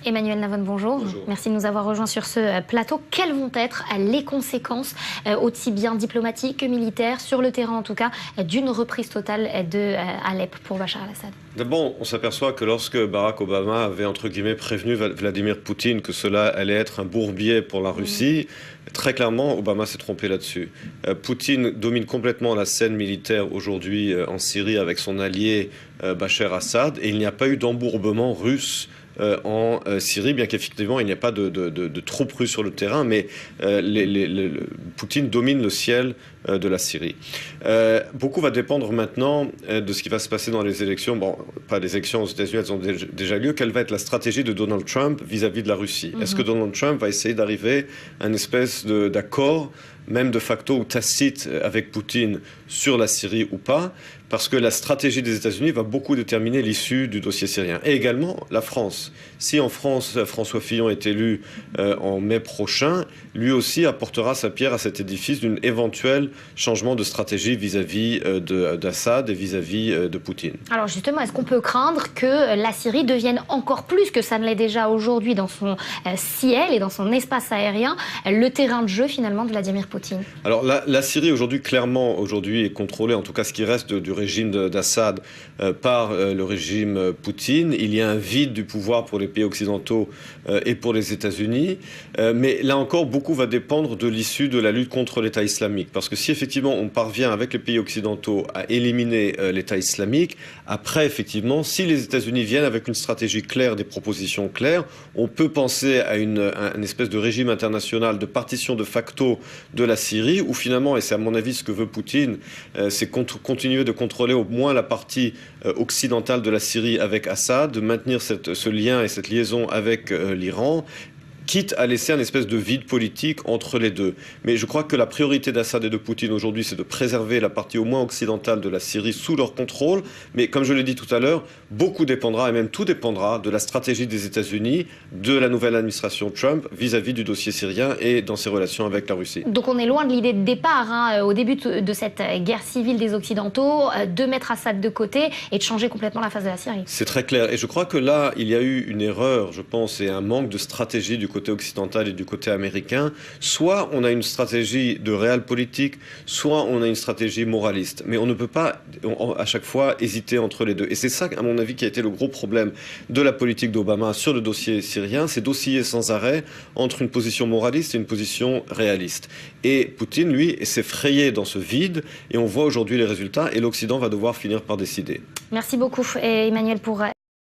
Emmanuel Navon, bonjour. Bonjour. Merci de nous avoir rejoints sur ce plateau. Quelles vont être les conséquences, aussi bien diplomatiques que militaires, sur le terrain en tout cas, d'une reprise totale de Alep pour Bachar el-Assad? D'abord, on s'aperçoit que lorsque Barack Obama avait, entre guillemets, prévenu Vladimir Poutine que cela allait être un bourbier pour la Russie, très clairement, Obama s'est trompé là-dessus. Poutine domine complètement la scène militaire aujourd'hui en Syrie avec son allié Bachar el-Assad, et il n'y a pas eu d'embourbement russe en Syrie, bien qu'effectivement il n'y a pas de troupes russes sur le terrain, mais Poutine domine le ciel de la Syrie. Beaucoup va dépendre maintenant de ce qui va se passer dans les élections. Bon, pas les élections aux États-Unis, elles ont déjà lieu. Quelle va être la stratégie de Donald Trump vis-à-vis de la Russie? Est-ce que Donald Trump va essayer d'arriver à une espèce d'accord, même de facto ou tacite, avec Poutine sur la Syrie ou pas? Parce que la stratégie des États-Unis va beaucoup déterminer l'issue du dossier syrien. Et également la France. Si en France, François Fillon est élu en mai prochain, lui aussi apportera sa pierre à cet édifice d'un éventuel changement de stratégie vis-à-vis d'Assad et vis-à-vis de Poutine. Alors justement, est-ce qu'on peut craindre que la Syrie devienne encore plus que ça ne l'est déjà aujourd'hui dans son ciel et dans son espace aérien, le terrain de jeu finalement de Vladimir Poutine? Alors la Syrie aujourd'hui, clairement, aujourd'hui est contrôlée, en tout cas ce qui reste du régime d'Assad, par le régime Poutine. Il y a un vide du pouvoir pour les pays occidentaux et pour les États-Unis. Mais là encore, beaucoup va dépendre de l'issue de la lutte contre l'État islamique. Parce que si effectivement on parvient avec les pays occidentaux à éliminer l'État islamique, après effectivement, si les États-Unis viennent avec une stratégie claire, des propositions claires, on peut penser à une espèce de régime international de partition de facto de la Syrie, où finalement, et c'est à mon avis ce que veut Poutine, c'est continuer de contrôler au moins la partie occidentale de la Syrie avec Assad, de maintenir ce lien et cette liaison avec l'Iran, quitte à laisser un espèce de vide politique entre les deux. Mais je crois que la priorité d'Assad et de Poutine aujourd'hui, c'est de préserver la partie au moins occidentale de la Syrie sous leur contrôle. Mais comme je l'ai dit tout à l'heure, beaucoup dépendra, et même tout dépendra, de la stratégie des États-Unis, de la nouvelle administration Trump vis-à-vis du dossier syrien et dans ses relations avec la Russie. Donc on est loin de l'idée de départ, au début de cette guerre civile des Occidentaux, de mettre Assad de côté et de changer complètement la face de la Syrie. C'est très clair. Et je crois que là, il y a eu une erreur, je pense, et un manque de stratégie du côté occidental et du côté américain. Soit on a une stratégie de réel politique, soit on a une stratégie moraliste. Mais on ne peut pas, à chaque fois, hésiter entre les deux. Et c'est ça, à mon avis, qui a été le gros problème de la politique d'Obama sur le dossier syrien, c'est d'osciller sans arrêt entre une position moraliste et une position réaliste. Et Poutine, lui, s'est frayé dans ce vide, et on voit aujourd'hui les résultats, et l'Occident va devoir finir par décider. Merci beaucoup, Emmanuel, pour